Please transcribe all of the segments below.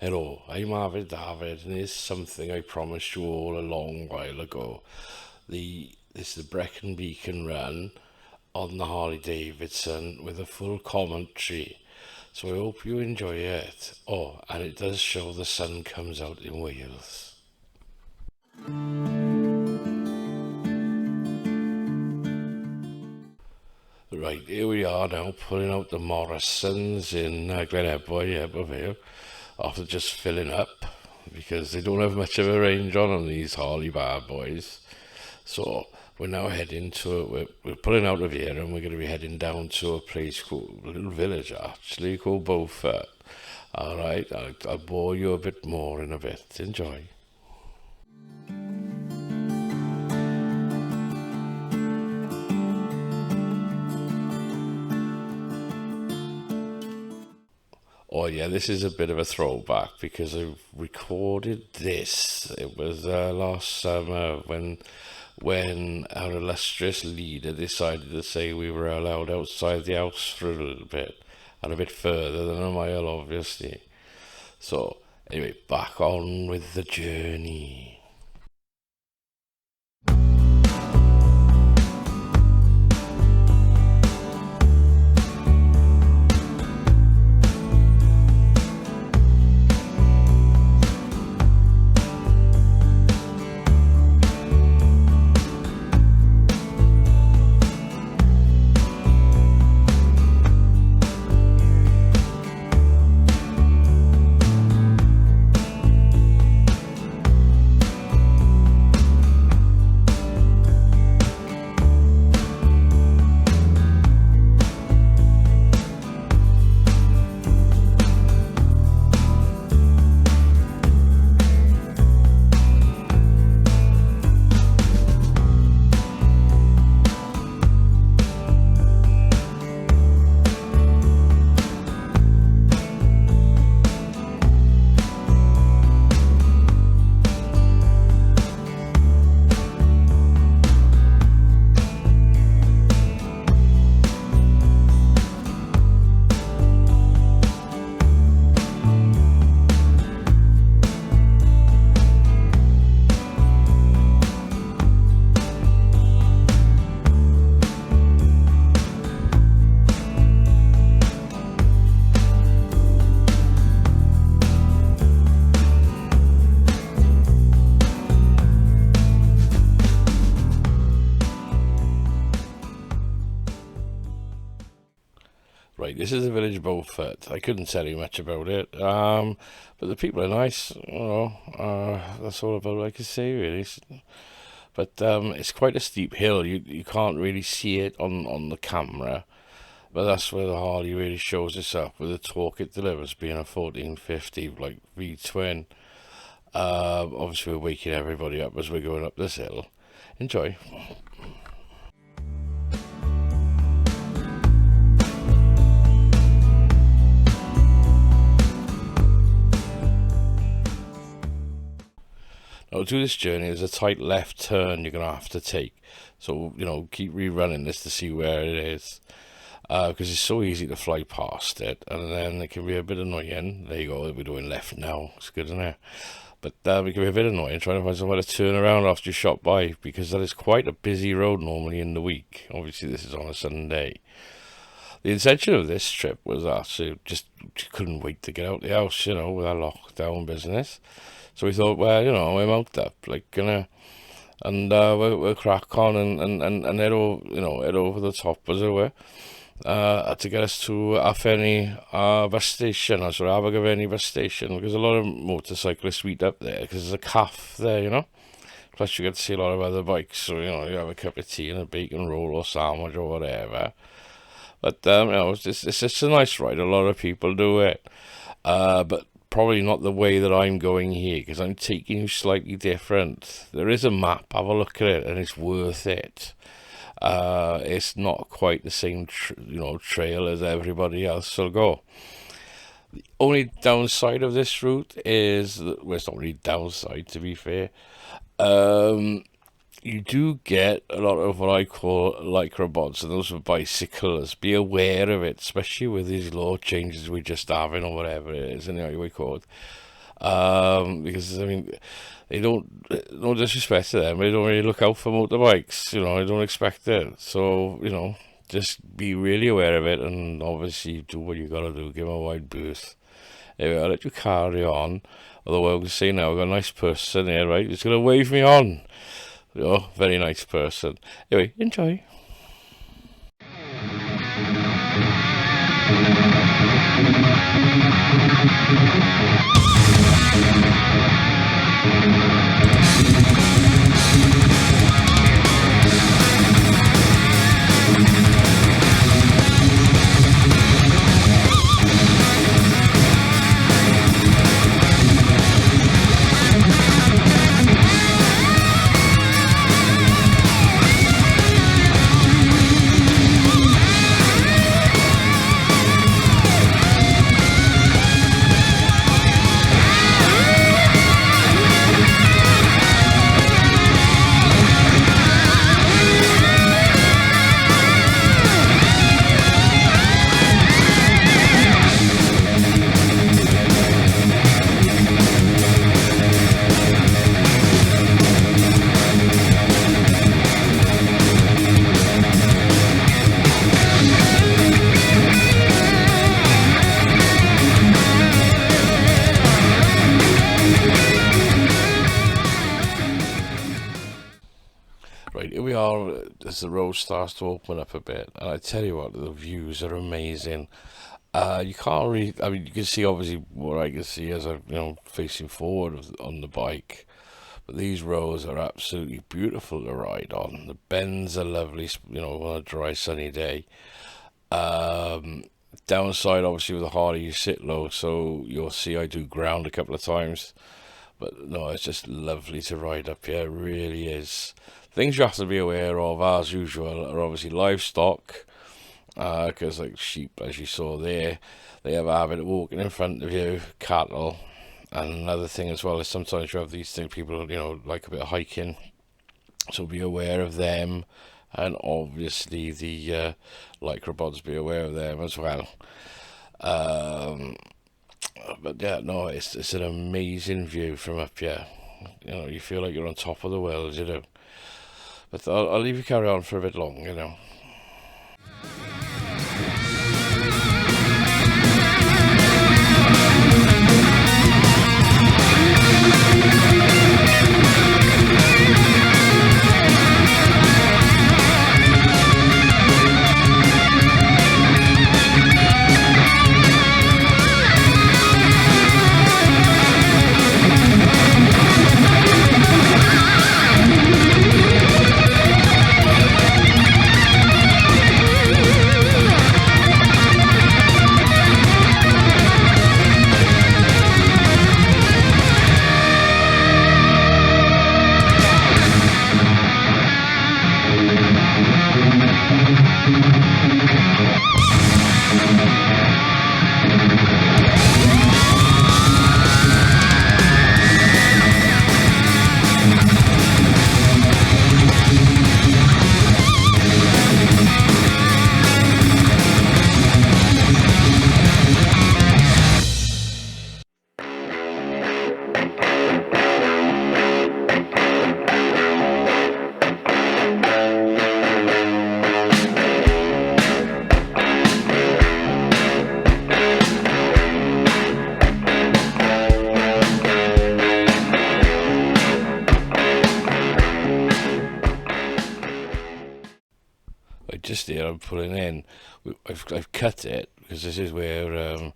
Hello, I'm Avid David, and here's something I promised you all a long while ago. This is the Brecon Beacon run on the Harley Davidson with a full commentary. So I hope you enjoy it. Oh, and it does show the sun comes out in Wales. Right, here we are now, pulling out the Morrisons in Glenebwy, Ebervale, after just filling up, because they don't have much of a range on them, these Harley bad boys. So we're now heading to, we're pulling out of here and we're going to be heading down to a place called, a little village actually, called Beaufort. Alright, I'll bore you a bit more in a bit. Enjoy. Oh yeah, this is a bit of a throwback because I recorded this. It was last summer when our illustrious leader decided to say we were allowed outside the house for a little bit, and a bit further than a mile, obviously. So anyway, back on with the journey. Right, this is the village of Beaufort. I couldn't tell you much about it, but the people are nice. That's all about I can say really. But it's quite a steep hill. You can't really see it on the camera, but that's where the Harley really shows us up with the torque it delivers, being a 1450 like V twin. Obviously, we're waking everybody up as we're going up this hill. Enjoy. Now, to do this journey, there's a tight left turn you're going to have to take. So, keep rerunning this to see where it is. Because it's so easy to fly past it, and then it can be a bit annoying. There you go, we're doing left now. It's good, isn't it? But it can be a bit annoying trying to find somewhere to turn around after you shot by, because that is quite a busy road normally in the week. Obviously, this is on a Sunday. The intention of this trip was actually just couldn't wait to get out the house, with our lockdown business. So we thought, well, we're mount up, and we'll crack on and head over, head over the top, as it were, to get us to Afeni bus station, or sort of Abergavenny bus station, because a lot of motorcyclists meet up there, because there's a calf there, Plus you get to see a lot of other bikes, so, you have a cup of tea and a bacon roll or sandwich or whatever. But, it's just a nice ride. A lot of people do it. But probably not the way that I'm going here, because I'm taking you slightly different. There is a map, have a look at it, and it's worth it. It's not quite the same trail as everybody else will go. The only downside of this route is well, it's not really downside, to be fair. You do get a lot of what I call lycra bots, and those are bicycles. Be aware of it, especially with these law changes we're just having, or whatever it is, anyway we call it. Because I mean, they don't, no disrespect to them, they don't really look out for motorbikes, they don't expect it. So, just be really aware of it and obviously do what you gotta do, give them a wide berth. Anyway, I'll let you carry on. Although I can say now, I've got a nice person here, right? He's gonna wave me on. Very nice person. Anyway, enjoy. Right, here we are as the road starts to open up a bit, and I tell you what, the views are amazing. You can't really, I mean, you can see obviously what I can see as I'm, facing forward on the bike, but these roads are absolutely beautiful to ride on. The bends are lovely, on a dry sunny day. Um, Downside, obviously, with the Harley, you sit low, so you'll see I do ground a couple of times. But no, it's just lovely to ride up here. It really is. Things you have to be aware of, as usual, are obviously livestock, because like sheep, as you saw there, they have a habit of walking in front of you. Cattle, and another thing as well is sometimes you have these things people, like a bit of hiking, so be aware of them. And obviously the lycra bods, be aware of them as well. Um, but yeah, no, it's an amazing view from up here. You feel like you're on top of the world, But I'll leave you carry on for a bit long. Just here I'm pulling in. I've cut it because this is where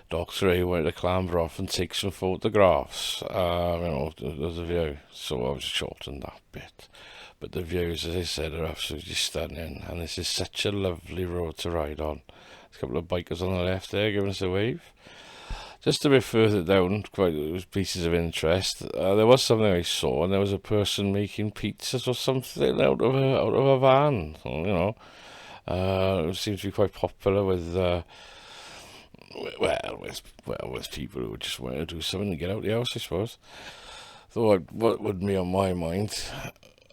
Dr. A went to clamber off and take some photographs. There's a view, so I've shortened that bit. But the views, as I said, are absolutely stunning, and this is such a lovely road to ride on. There's a couple of bikers on the left there giving us a wave. Just a bit further down, quite pieces of interest. There was something I saw, and there was a person making pizzas or something out of a van. So, it seems to be quite popular with with people who just want to do something to get out the house, I suppose. Though what would be on my mind,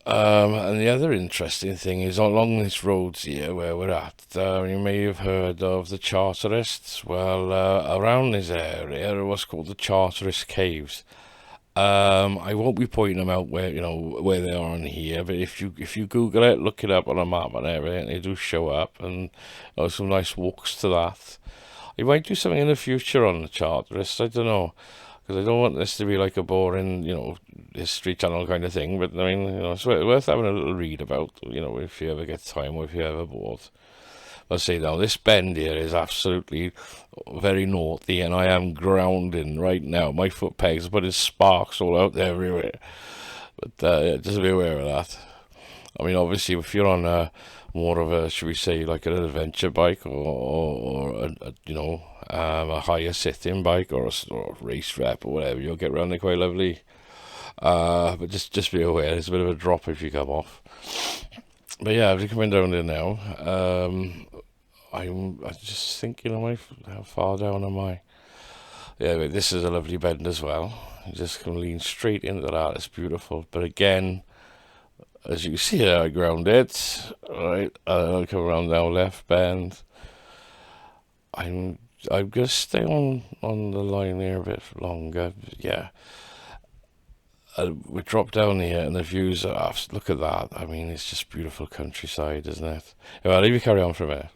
And the other interesting thing is along this road here where we're at, you may have heard of the Charterists. Well, around this area are what's called the Charterist Caves. I won't be pointing them out where they are on here, but if you Google it, look it up on a map and everything, they do show up, and some nice walks to that. I might do something in the future on the Charterists. I don't know, because I don't want this to be like a boring, History Channel kind of thing. But I mean, it's worth having a little read about, if you ever get time or if you're ever bored. I'll say now, this bend here is absolutely very naughty, and I am grounding right now. My foot pegs are putting sparks all out there everywhere. But just be aware of that. I mean, obviously, if you're on more of a, should we say, like an adventure bike or a higher sitting bike or a race rep or whatever, you'll get around there quite lovely. But just be aware, there's a bit of a drop if you come off. But yeah, I'm coming down there now. I'm just thinking, how far down am I? Yeah, but this is a lovely bend as well. You just can lean straight into that. It's beautiful. But again, as you can see here, I ground it. Alright, I'll come around now, left bend. I'm gonna stay on the line here a bit longer. Yeah. We drop down here and the views are, look at that. I mean, it's just beautiful countryside, isn't it? Well, I'll leave you carry on for a minute.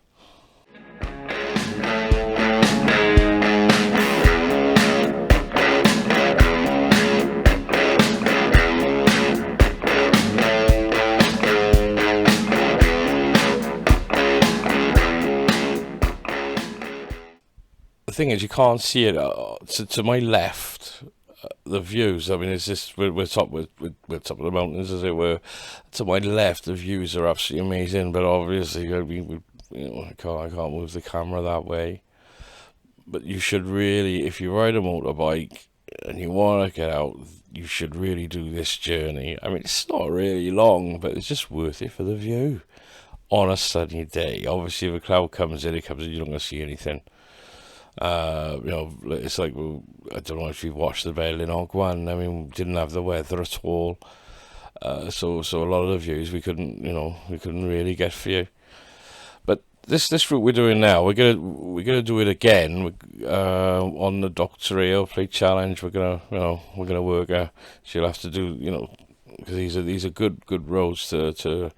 The thing is, you can't see it to my left. The views, I mean, it's just we're top of the mountains, as it were. To my left, the views are absolutely amazing. But obviously, I can't move the camera that way. But you should really, if you ride a motorbike and you want to get out, you should really do this journey. I mean, it's not really long, but it's just worth it for the view on a sunny day. Obviously, if a cloud comes in, you're not going to see anything. It's like, I don't know if you've watched the Berlin one. I mean, we didn't have the weather at all, so a lot of the views we couldn't really get for you. But this route we're doing now, we're gonna do it again on the Dr. Ale Play Challenge. We're gonna work her. She'll have to do, because these are good roads to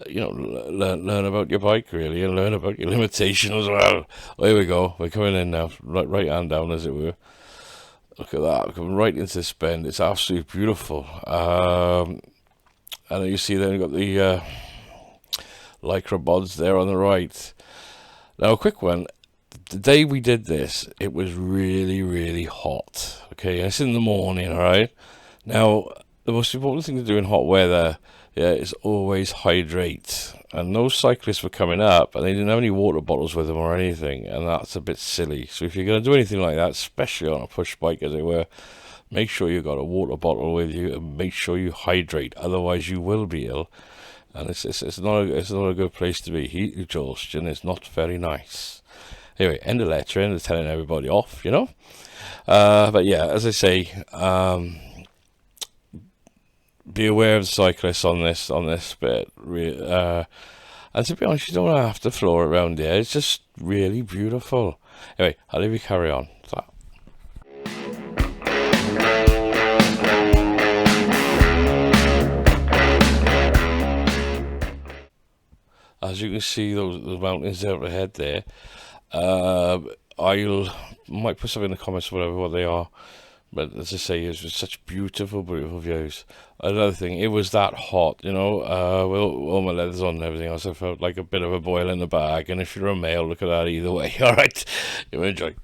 learn about your bike, really, and learn about your limitation as well. Here we go. We're coming in now, right hand down, as it were. Look at that. We're coming right into this bend. It's absolutely beautiful. And you see there, you've got the Lycra bods there on the right. Now, a quick one. The day we did this, it was really, really hot. Okay, it's in the morning, all right? Now, the most important thing to do in hot weather, is always hydrate. And those cyclists were coming up and they didn't have any water bottles with them or anything, and that's a bit silly. So if you're going to do anything like that, especially on a push bike, as it were, make sure you've got a water bottle with you and make sure you hydrate, otherwise you will be ill. And it's not a good place to be. Heat exhaustion is not very nice. Anyway, end of lecturing, end of telling everybody off, but yeah, as I say, be aware of the cyclists on this bit, and to be honest, you don't have to floor around here. It's just really beautiful. Anyway, I'll leave you carry on. As you can see, the mountains out ahead there. I might put something in the comments, whatever what they are. But as I say, it's such beautiful views. Another thing, it was that hot, with all my leathers on and everything else. I felt like a bit of a boil in the bag. And if you're a male, look at that either way. All right, you enjoy.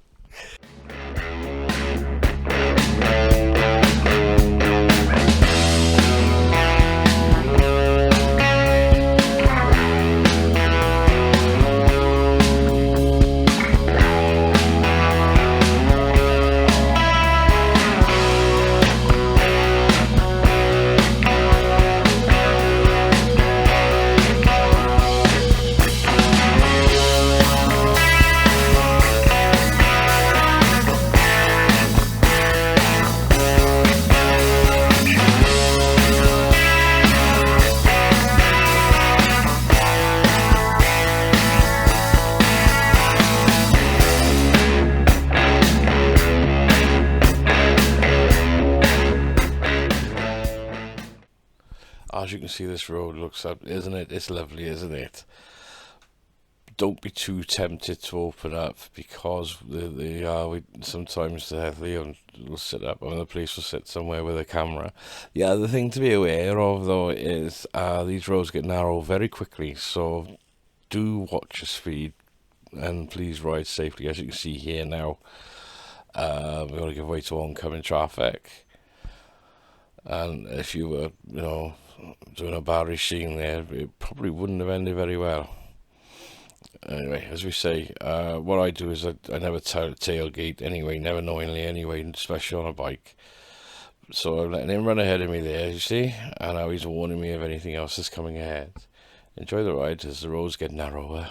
As you can see, this road looks up, isn't it? It's lovely, isn't it? Don't be too tempted to open up, because sometimes Leon will sit up, and the police will sit somewhere with a camera. The other thing to be aware of, though, is these roads get narrow very quickly, so do watch your speed and please ride safely. As you can see here now, we've got to give way to oncoming traffic, and if you were, doing a battery sheen there, it probably wouldn't have ended very well. Anyway, as we say, what I do is I never tailgate anyway, never knowingly anyway, especially on a bike. So I'm letting him run ahead of me there, you see, and now he's warning me of anything else that's coming ahead. Enjoy the ride as the roads get narrower.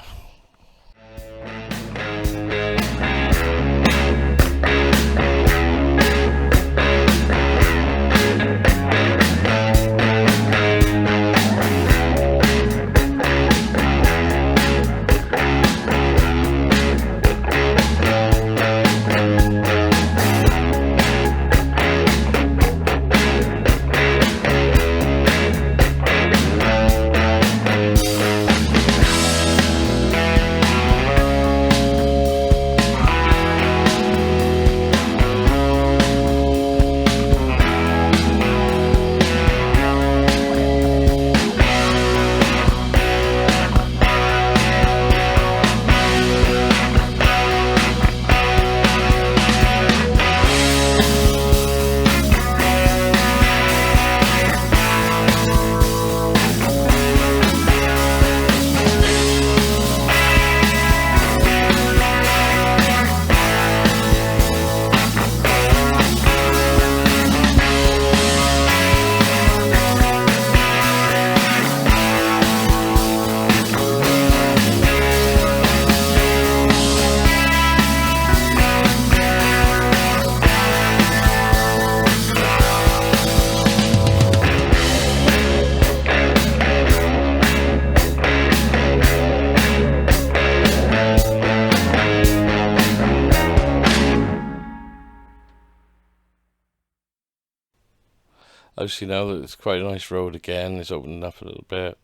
Obviously, now that it's quite a nice road again, it's opening up a little bit,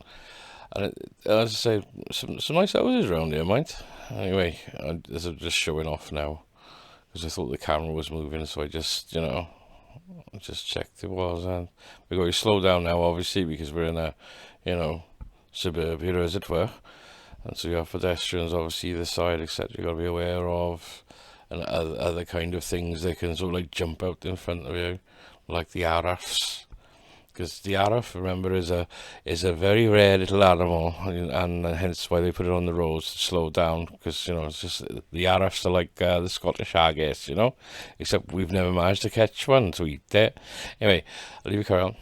and as I say, some nice houses around here, mind. Anyway, I'm just showing off now, because I thought the camera was moving, so I just checked it was, and we're going to slow down now, obviously, because we're in a, suburbia, as it were, and so you have pedestrians, obviously, either side, etc. You've got to be aware of, and other kind of things they can sort of like jump out in front of you, like the arafs. Because the araf, remember, is a very rare little animal, and hence why they put it on the roads to slow down. Because it's just the arafs are like the Scottish haggis, except we've never managed to catch one to eat it. Anyway, I'll leave you carry on.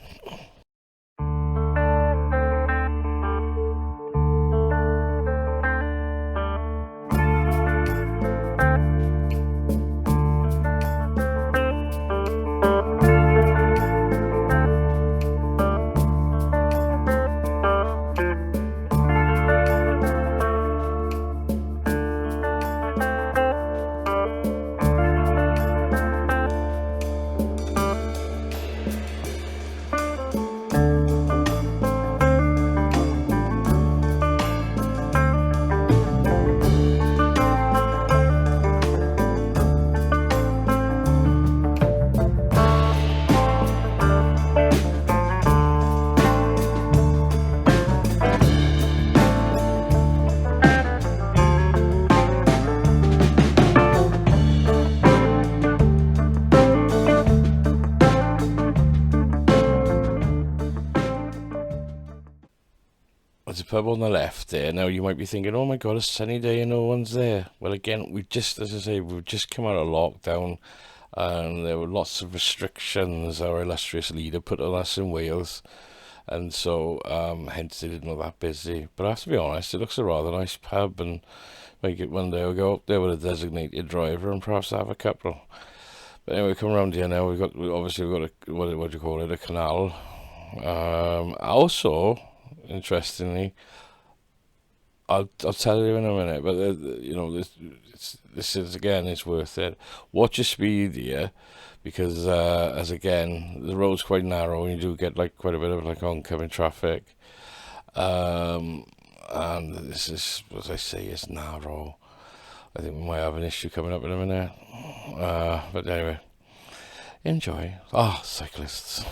There's a pub on the left there. Now you might be thinking, oh my god, it's a sunny day and no one's there. Well, again, we've just come out of lockdown, and there were lots of restrictions our illustrious leader put on us in Wales, and so hence they didn't look that busy. But I have to be honest, it looks a rather nice pub, and make it one day we'll go up there with a designated driver and perhaps have a couple. But anyway, come around here now. We've got what do you call it, a canal. Also, interestingly, I'll tell you in a minute, but you know, this is again, it's worth it. Watch your speed here, because as again, the road's quite narrow and you do get like quite a bit of like oncoming traffic. And this is, as I say, it's narrow. I think we might have an issue coming up in a minute. But anyway, enjoy. Ah, cyclists.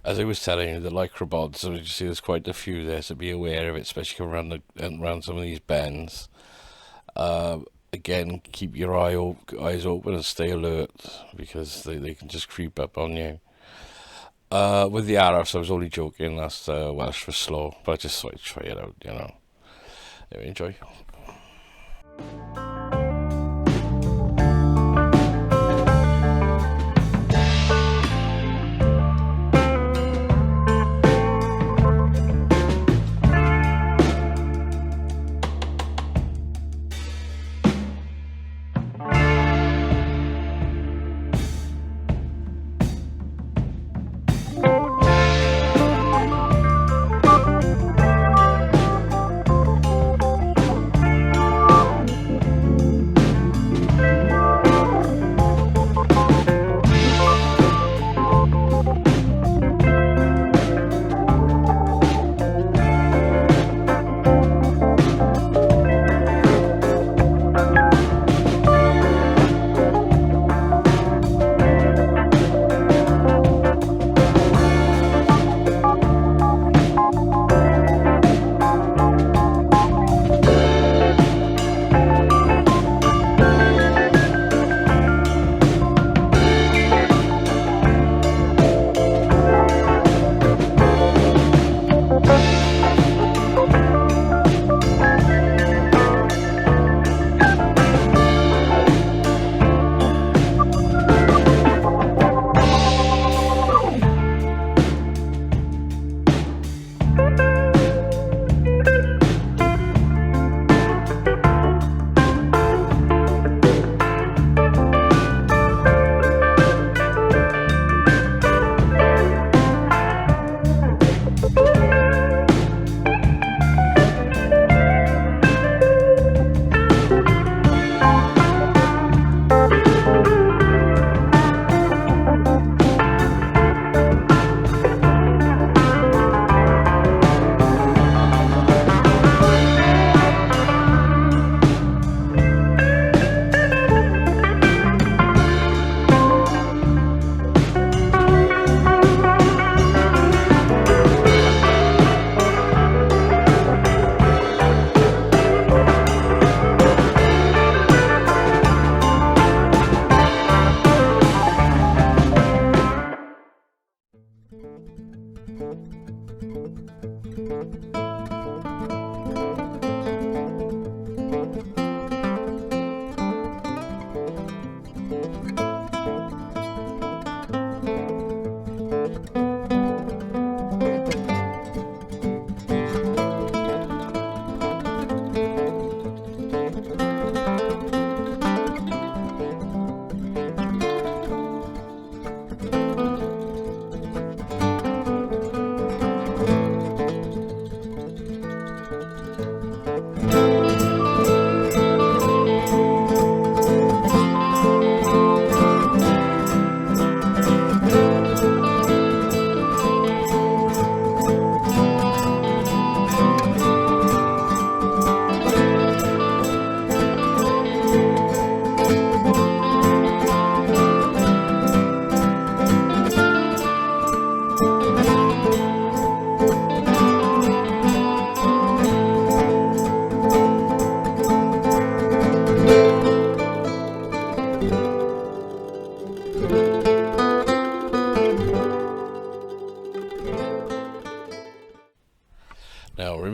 As I was telling you, the lycra bods, so you see there's quite a few there, so be aware of it, especially coming around some of these bends. Again, keep your eyes open and stay alert, because they can just creep up on you. With the RFs, I was only joking, that's Welsh for slow, but I just thought I'd try it out, you know. Anyway, enjoy.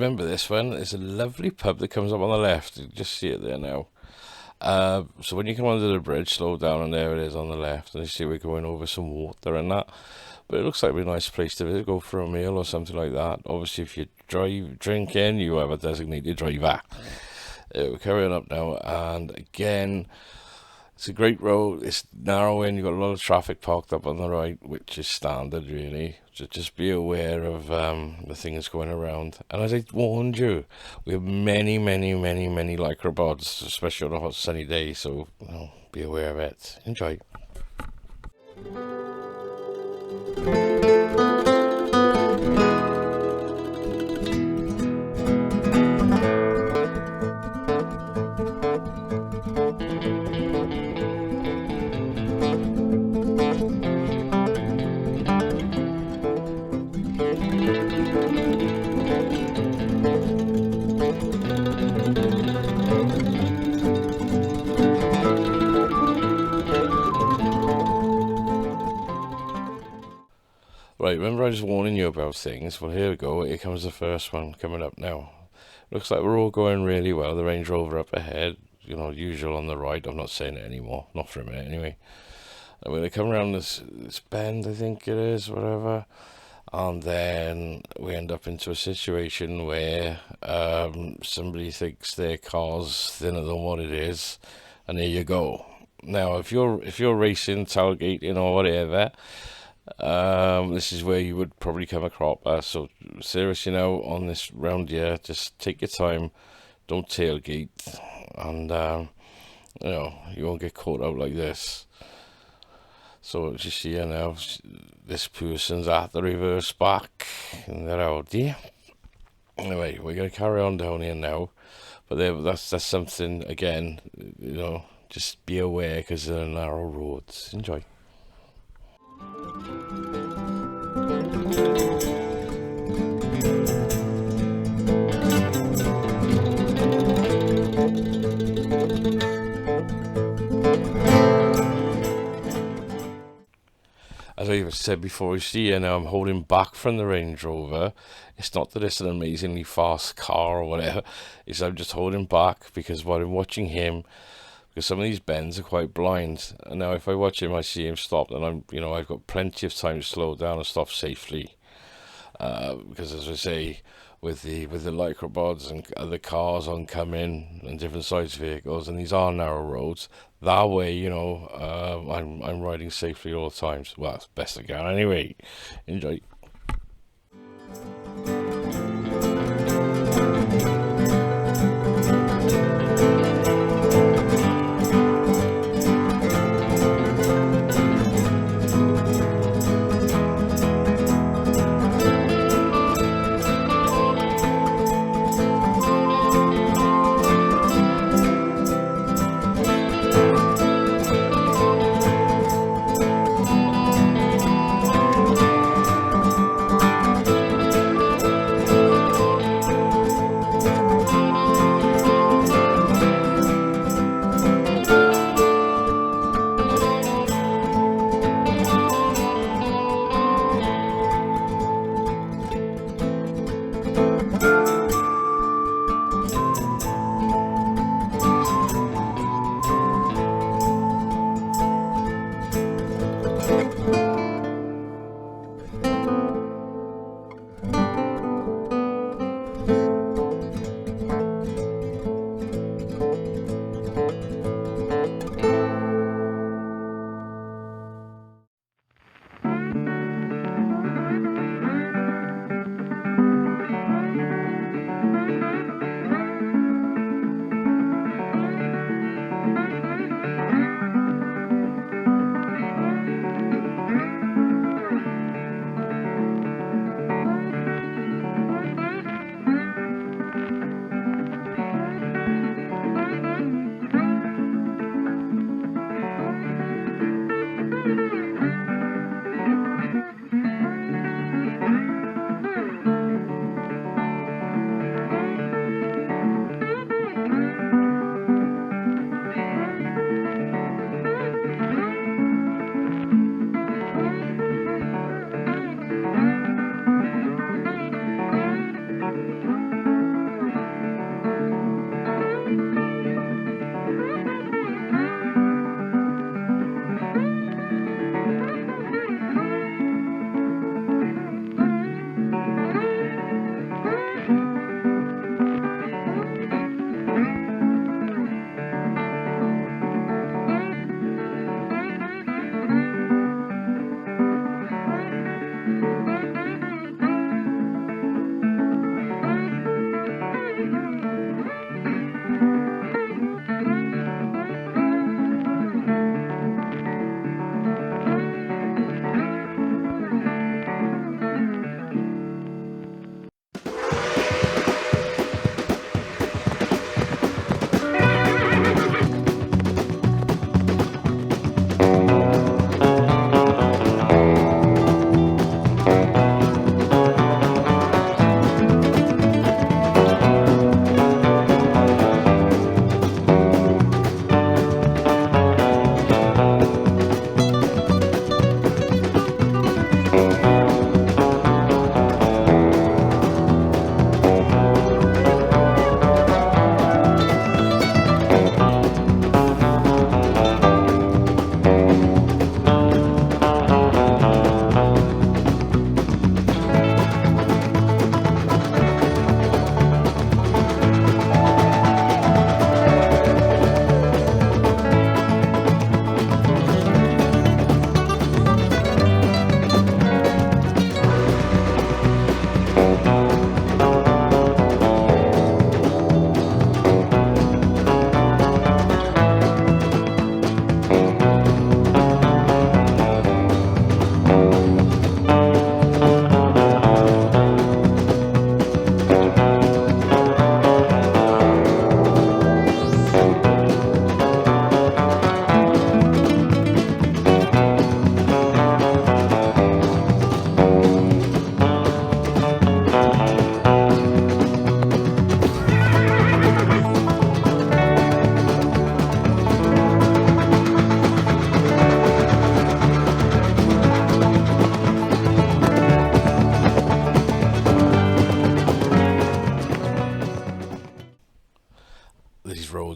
remember this one. There's a lovely pub that comes up on the left. You just see it there now. So when you come under the bridge, slow down, and there it is on the left. And you see we're going over some water and that. But it looks like a nice place to visit, go for a meal or something like that. Obviously, if you drinking, you have a designated driver. We're carrying up now, and again, it's a great road. It's narrowing. You've got a lot of traffic parked up on the right, which is standard, really. So just be aware of the things going around. And as I warned you, we have many lycra bods, especially on a hot sunny day. So be aware of it. Enjoy. Right, remember I was warning you about things? Well, here we go. Here comes the first one coming up now. Looks like we're all going really well. The Range Rover up ahead, usual on the right. I'm not saying it anymore. Not for a minute, anyway. And we're going to come around this bend, I think it is, whatever. And then we end up into a situation where somebody thinks their car's thinner than what it is. And there you go. Now, if you're racing, tailgating or whatever, this is where you would probably come a cropper. So seriously now, on this round here, just take your time, don't tailgate, and you won't get caught out like this. So as you see here now, this person's at the reverse back in their Audi. Anyway, we're going to carry on down here now, but that's something, again, just be aware because they're narrow roads. Enjoy. As I said before, you see here now I'm holding back from the Range Rover. It's not that it's an amazingly fast car or whatever. It's I'm just holding back because while I'm watching him, because some of these bends are quite blind. And now if I watch him, I see him stop, and I've got plenty of time to slow down and stop safely. Because as I say, with the lycra bods and other cars oncoming and different size vehicles, and these are narrow roads, that way, I'm riding safely all the time. Well, that's best I can anyway. Enjoy.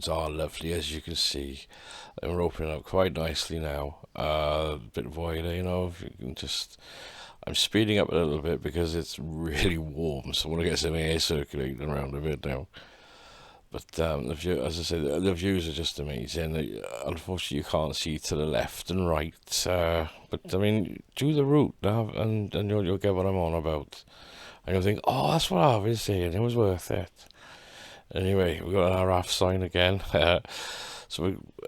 roads are lovely, as you can see. And we're opening up quite nicely now. A bit wider, you know. If you can just, I'm speeding up a little bit because it's really warm, so I want to get some air circulating around a bit now. But the view, as I say, the views are just amazing. Unfortunately, you can't see to the left and right. But I mean, do the route now, and you'll get what I'm on about. And you'll think, oh, that's what I was saying. It was worth it. Anyway, we've got an RF sign again.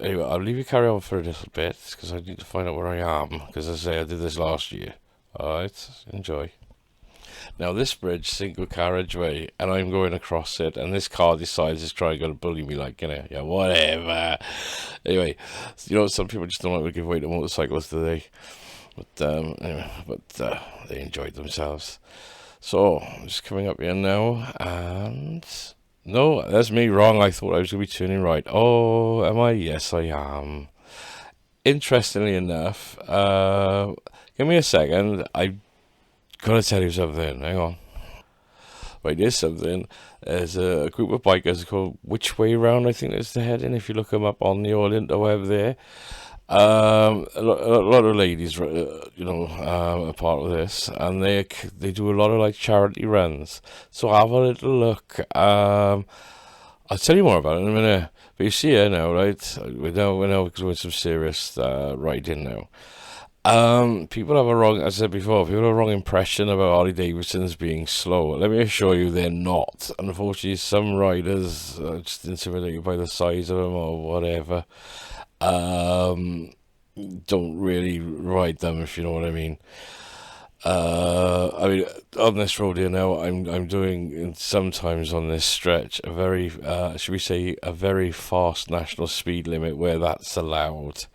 Anyway, I'll leave you carry on for a little bit because I need to find out where I am. Because as I say, I did this last year. All right, enjoy. Now this bridge, single carriageway, and I'm going across it, and this car decides it's trying to bully me, like, you know, yeah, whatever. Anyway, you know, some people just don't like to give way to motorcyclists today. But anyway, they enjoyed themselves. So I'm just coming up here now, and no, that's me wrong. I thought I was going to be turning right. Oh, am I? Yes, I am. Interestingly enough, give me a second. I gotta tell you something. Hang on. Right, there's something. There's a group of bikers called Which Way Round, I think is the heading. If you look them up on the old interweb there, a lot of ladies, are part of this, and they do a lot of like charity runs. So have a little look. I'll tell you more about it in a minute. But you see here now, right? We're now doing some serious riding now. People have a wrong, as I said before, people have a wrong impression about Harley Davidsons being slow. Let me assure you, they're not. Unfortunately, some riders are just intimidated by the size of them or whatever. Don't really ride them, if you know what I mean. I mean, on this road here now, I'm doing sometimes on this stretch a very, should we say, a very fast national speed limit where that's allowed.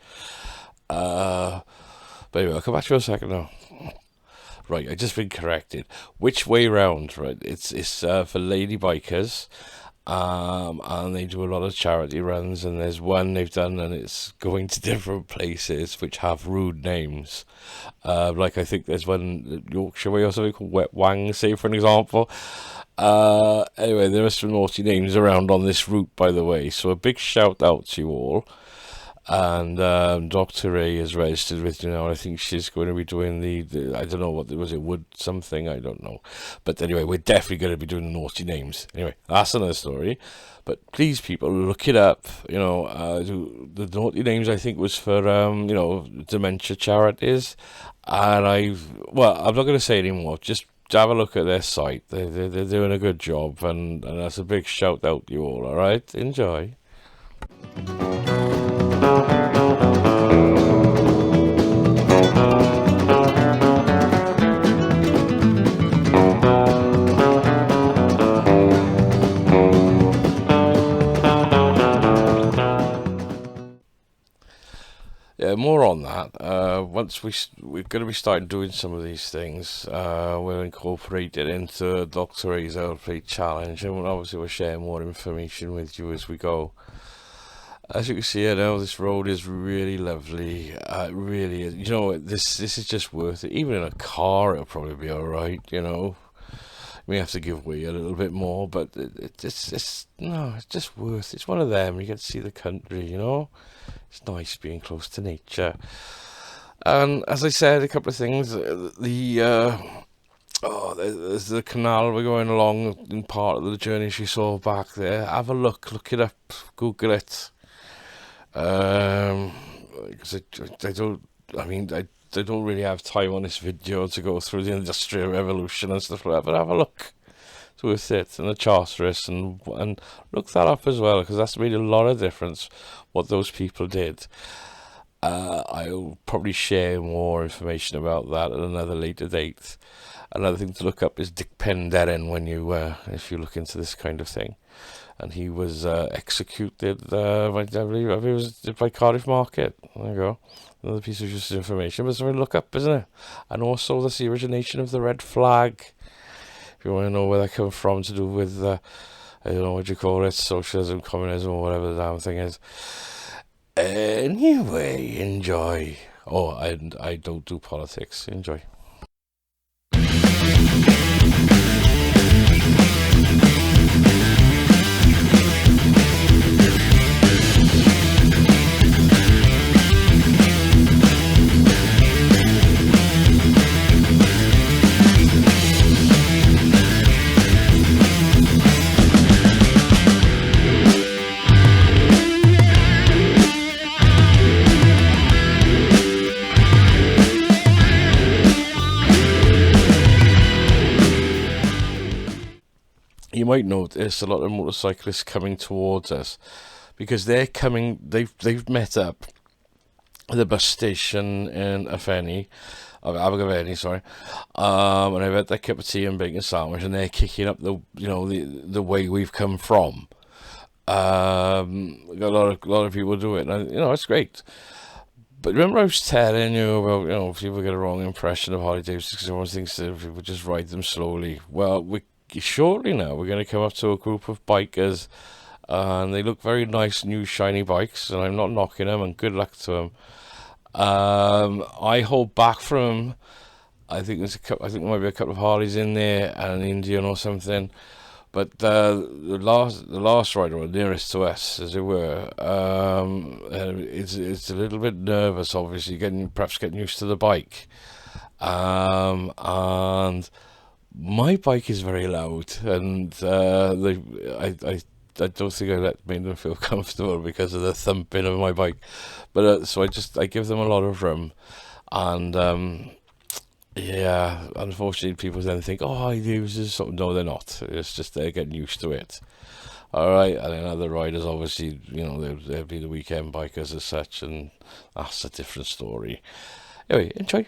But anyway, I'll come back to you in a second now. Right, I just been corrected. Which Way Round, right? It's for lady bikers, and they do a lot of charity runs. And there's one they've done, and it's going to different places which have rude names. Like I think there's one Yorkshire Way or something called Wet Wang, say for an example. Anyway, there are some naughty names around on this route, by the way. So a big shout out to you all. And Dr. A is registered with you now. I think she's going to be doing the I don't know what was it, wood something, I don't know. But anyway, we're definitely going to be doing the naughty names. Anyway, that's another story. But please, people, look it up. You know, the naughty names I think was for dementia charities. And I'm not going to say anymore. Just have a look at their site. They're doing a good job, and that's a big shout out to you all. All right, enjoy. Yeah, more on that. Once we're going to be starting doing some of these things, we'll incorporate it into Dr. A's Outplay Challenge, and obviously we'll share more information with you as we go. As you can see here now, this road is really lovely. It really is. You know, this is just worth it. Even in a car, it'll probably be all right. You know, we have to give way a little bit more, but it's just worth it. It's one of them. You get to see the country. You know, it's nice being close to nature. And as I said, a couple of things. There's the canal we're going along in part of the journey she saw back there. Have a look it up, Google it. Because I don't really have time on this video to go through the Industrial Revolution and stuff like that, but have a look. It's worth it. And the Charterists, and look that up as well, because that's made a lot of difference what those people did. I'll probably share more information about that at another later date. Another thing to look up is Dick Penderyn when if you look into this kind of thing. And he was executed, I believe it was by Cardiff Market. There you go. Another piece of useless information, but something to look up, isn't it? And also that's the origination of the red flag. If you want to know where that comes from, to do with, I don't know what you call it, socialism, communism, or whatever the damn thing is. Anyway, enjoy. Oh, and I don't do politics. Enjoy. you might notice a lot of motorcyclists coming towards us because they've met up at the bus station in Abergavenny, sorry, and I've had that cup of tea and bacon sandwich, and they're kicking up the way we've come from. Got a lot of people do it, and it's great. But remember, I was telling you about people get a wrong impression of Harley Davidson because everyone thinks that people just ride them slowly. Well, shortly now we're going to come up to a group of bikers, and they look very nice, new shiny bikes, and I'm not knocking them, and good luck to them. I hold back from them. I think there might be a couple of Harleys in there and an Indian or something. But the last rider, or nearest to us, as it were, it's a little bit nervous, obviously, perhaps getting used to the bike. And my bike is very loud, and I don't think I made them feel comfortable because of the thumping of my bike. But so I give them a lot of room, and yeah, unfortunately, people then think, oh, I use this. No, they're not. It's just they're getting used to it. All right, and then other riders, obviously, they'll be the weekend bikers as such, and that's a different story. Anyway, enjoy.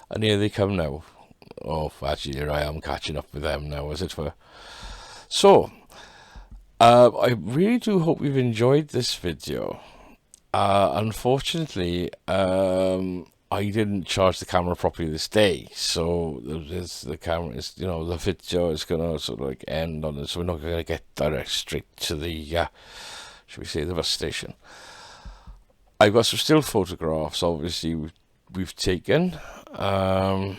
And here they come now. Oh, actually, here I am catching up with them now, as it were. So, I really do hope you've enjoyed this video. Unfortunately, I didn't charge the camera properly this day, so the camera is, the video is gonna sort of like end on it, so we're not gonna get straight to the, should we say, the bus station. I've got some still photographs, obviously we've taken, and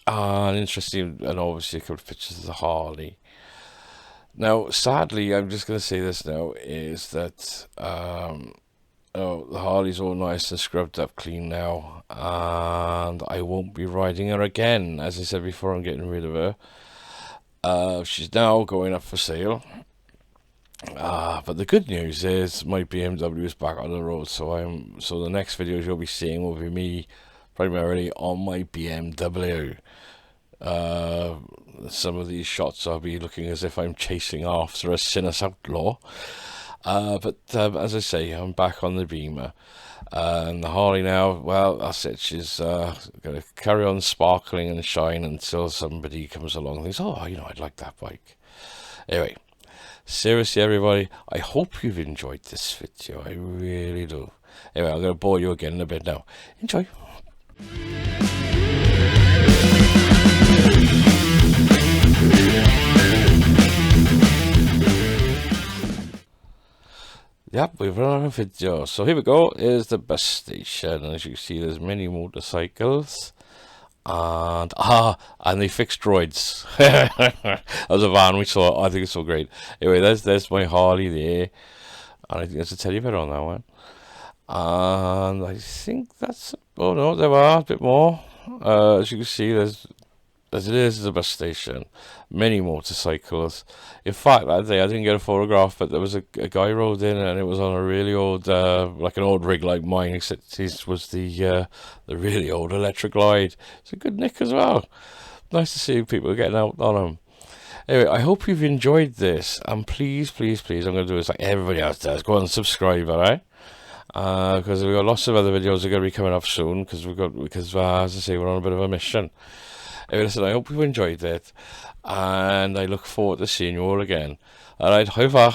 interesting, and obviously a couple of pictures of the Harley. Now, sadly, I'm just going to say this now, is that the Harley's all nice and scrubbed up clean now, and I won't be riding her again. As I said before, I'm getting rid of her. She's now going up for sale. But the good news is my BMW is back on the road, so the next videos you'll be seeing will be me primarily on my BMW. Some of these shots I'll be looking as if I'm chasing after a sinuous outlaw, but as I say, I'm back on the Beamer, and the Harley now, well, that's it. She's going to carry on sparkling and shine until somebody comes along and thinks, oh, I'd like that bike. Anyway, seriously, everybody, I hope you've enjoyed this video. I really do. Anyway, I'm going to bore you again in a bit now. Enjoy. Yep, we've run out of video. So here we go, is the bus station. And as you can see, there's many motorcycles. And they fixed droids. That was a van we saw. I think it's so great. Anyway, there's my Harley there. And I think there's a teddy bear on that one. And I think that's, oh no, there are a bit more. As you can see, there's a bus station, many motorcycles. In fact, that day I didn't get a photograph, but there was a guy rode in, and it was on a really old, like an old rig like mine, except his was the really old electric Glide. It's a good nick as well. Nice to see people getting out on them. Anyway, I hope you've enjoyed this, and please, please, please, I'm going to do this like everybody else does. Go on and subscribe, alright? Because we've got lots of other videos that are going to be coming up soon, because as I say, we're on a bit of a mission. Anyway, listen, I hope you enjoyed it, and I look forward to seeing you all again. Alright, high five.